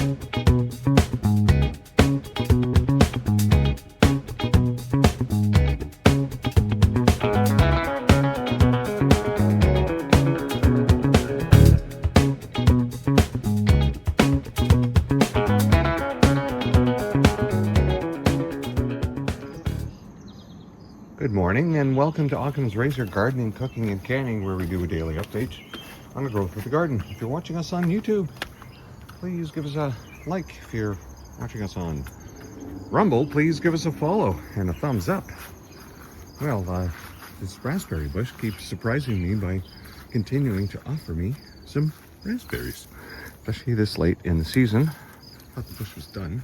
Good morning and welcome to Occam's Razor Gardening, Cooking and Canning, where we do a daily update on the growth of the garden. If you're watching us on YouTube, please give us a like. If you're watching us on Rumble, please give us a follow and a thumbs up. Well, this raspberry bush keeps surprising me by continuing to offer me some raspberries, especially this late in the season. I thought the bush was done,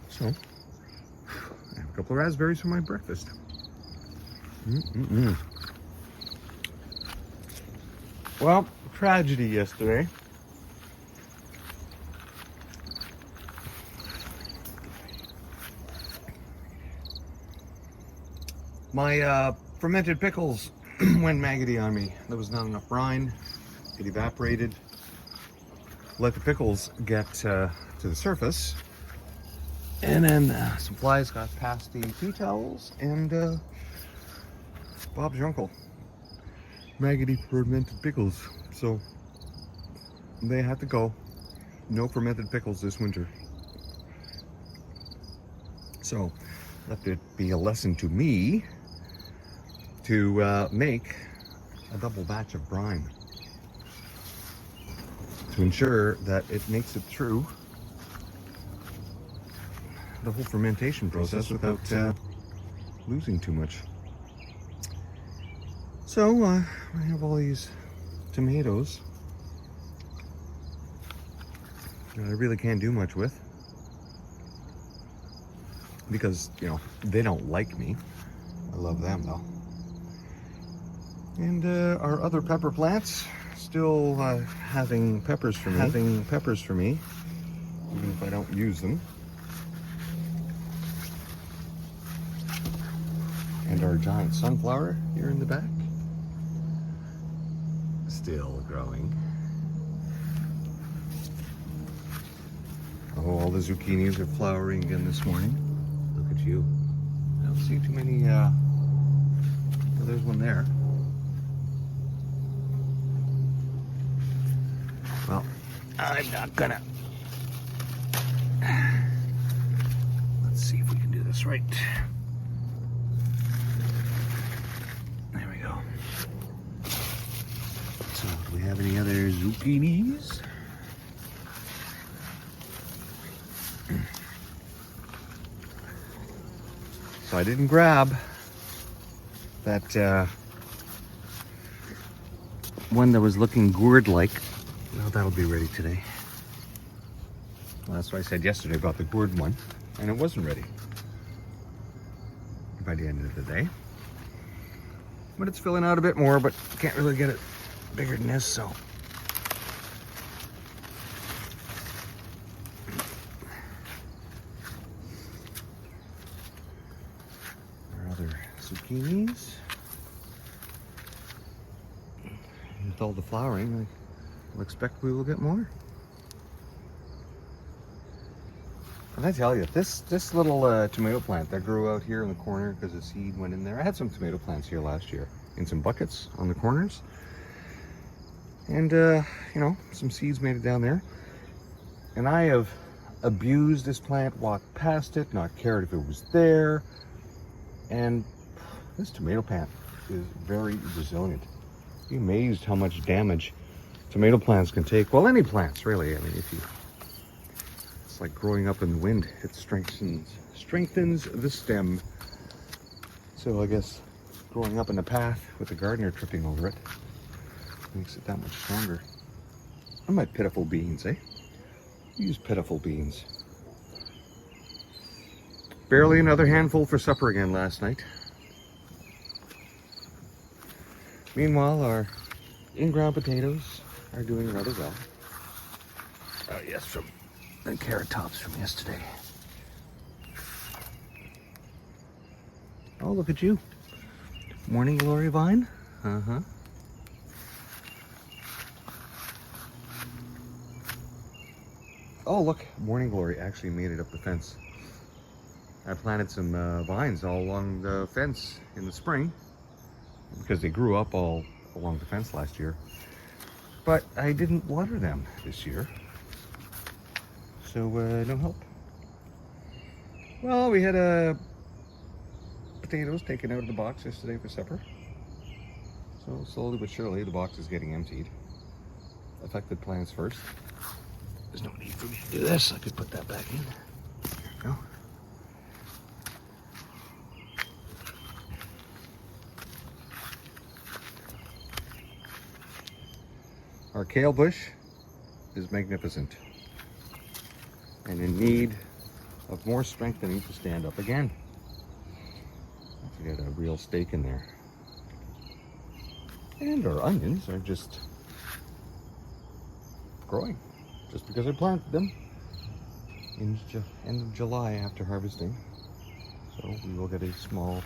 so I have a couple of raspberries for my breakfast. Well, tragedy yesterday. My fermented pickles went maggoty on me. There was not enough brine. It evaporated. Let the pickles get to the surface. And then some flies got past the tea towels and Bob's your uncle. Maggoty fermented pickles. So they had to go. No fermented pickles this winter. So let it be a lesson to me to make a double batch of brine to ensure that it makes it through the whole fermentation process without losing too much. So I have all these tomatoes that I really can't do much with because, you know, they don't like me. I love them though. And our other pepper plants still having peppers for me, even if I don't use them. And our giant sunflower here in the back, still growing. Oh, all the zucchinis are flowering again this morning. Look at you. I don't see too many, well, there's one there. Well, I'm not gonna. Let's see if we can do this right. There we go. So, do we have any other zucchinis? So I didn't grab that one that was looking gourd-like. Well, that'll be ready today. Well, that's what I said yesterday about the gourd one, and it wasn't ready by the end of the day. But it's filling out a bit more, but can't really get it bigger than this, so. Our other zucchinis. With all the flowering, I'll expect we will get more. And I tell you, this little tomato plant that grew out here in the corner because the seed went in there. I had some tomato plants here last year in some buckets on the corners. And, you know, some seeds made it down there. And I have abused this plant, walked past it, not cared if it was there. And this tomato plant is very resilient. Be amazed how much damage tomato plants can take. Well, any plants, really. I mean, it's like growing up in the wind. It strengthens the stem. So I guess growing up in the path with the gardener tripping over it makes it that much stronger. And my pitiful beans, eh? Use pitiful beans. Barely another handful for supper again last night. Meanwhile, our in-ground potatoes are doing rather well. Oh yes, from the carrot tops from yesterday. Oh, look at you. Morning glory vine. Uh-huh. Oh, look, morning glory actually made it up the fence. I planted some vines all along the fence in the spring because they grew up all along the fence last year. But I didn't water them this year, so no help. Well, we had potatoes taken out of the box yesterday for supper. So slowly but surely the box is getting emptied. Affected plants first. There's no need for me to do this. I could put that back in. There we go. Our kale bush is magnificent and in need of more strengthening to stand up again. We got a real stake in there. And our onions are just growing just because I planted them in end of July after harvesting. So we will get a small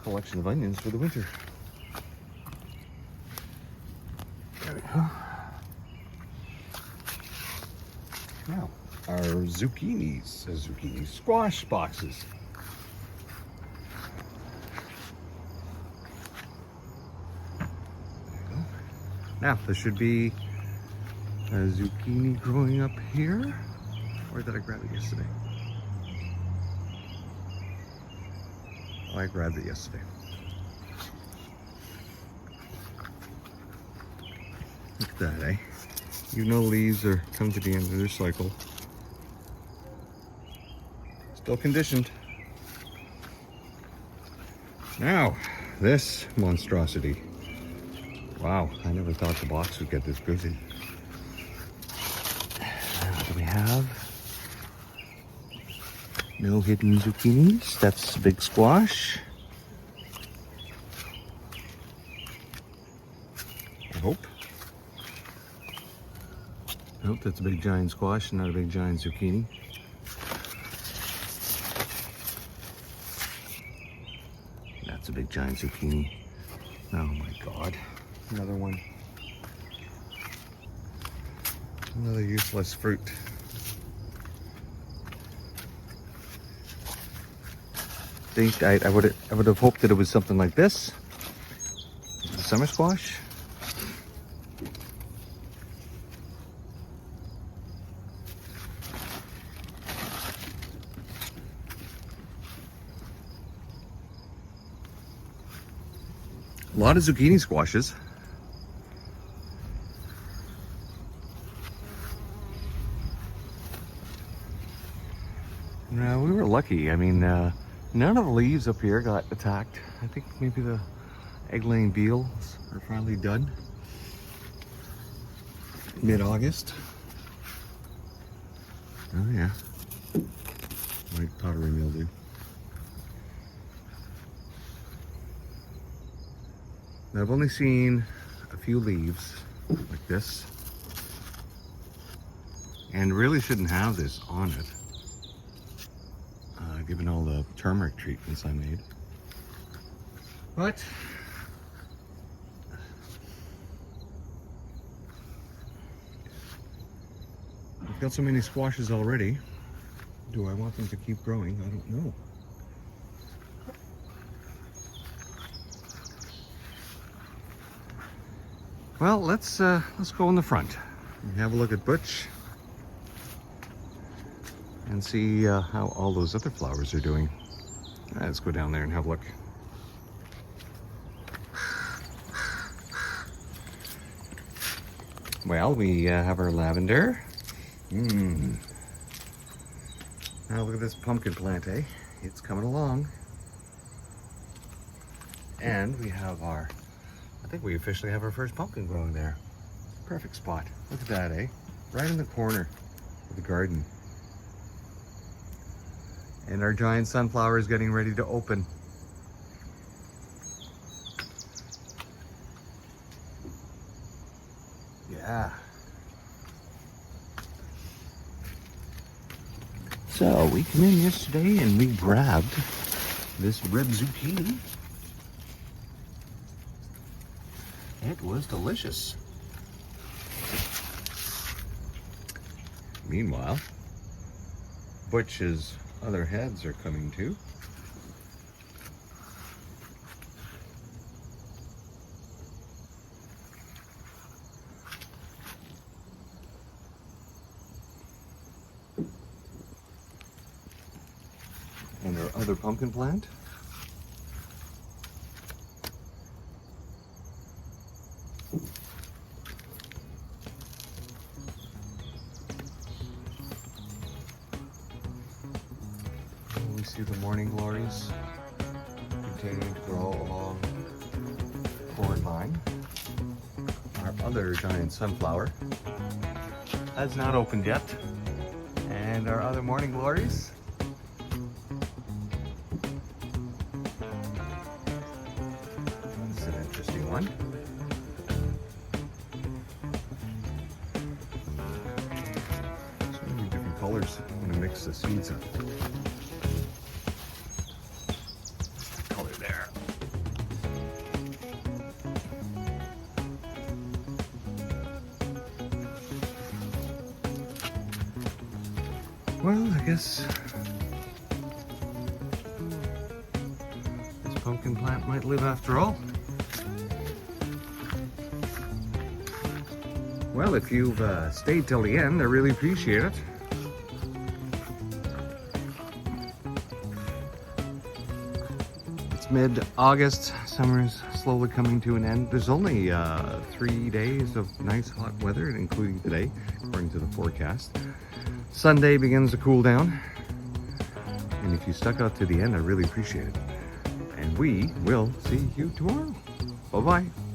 collection of onions for the winter. There we go. Now, our zucchini squash boxes. There you go. Now, there should be a zucchini growing up here. Or did I grab it yesterday? Oh, I grabbed it yesterday. Look at that, eh? You know leaves are come to the end of their cycle. Still conditioned. Now, this monstrosity. Wow, I never thought the box would get this busy. What do we have? No hidden zucchinis. That's big squash. I hope. Nope, that's a big giant squash, not a big giant zucchini. That's a big giant zucchini. Oh my God. Another one. Another useless fruit. I would have hoped that it was something like this. Summer squash. A lot of zucchini squashes. No, we were lucky. I mean, none of the leaves up here got attacked. I think maybe the egg-laying beetles are finally done. Mid-August. Oh yeah. White powdery mildew. Now, I've only seen a few leaves like this, and really shouldn't have this on it, given all the turmeric treatments I made. But I've got so many squashes already. Do I want them to keep growing? I don't know. Well, let's go in the front and have a look at Butch and see how all those other flowers are doing. Let's go down there and have a look. Well, we have our lavender. Now look at this pumpkin plant, eh? It's coming along. And we have our, I think we officially have our first pumpkin growing there. Perfect spot. Look at that, eh? Right in the corner of the garden. And our giant sunflower is getting ready to open. Yeah. So we came in yesterday and we grabbed this red zucchini. It was delicious. Meanwhile, Butch's other heads are coming too. And our other pumpkin plant. We see the morning glories continuing to grow along the forward line. Our other giant sunflower has not opened yet. And our other morning glories. That's an interesting one. So many different colors. I'm going to mix the seeds up. Color there. Well, I guess this pumpkin plant might live after all. Well, if you've stayed till the end, I really appreciate it. It's mid-August, summer's slowly coming to an end. There's only 3 days of nice hot weather, including today, according to the forecast. Sunday begins to cool down. And if you stuck out to the end, I really appreciate it. And we will see you tomorrow. Bye-bye.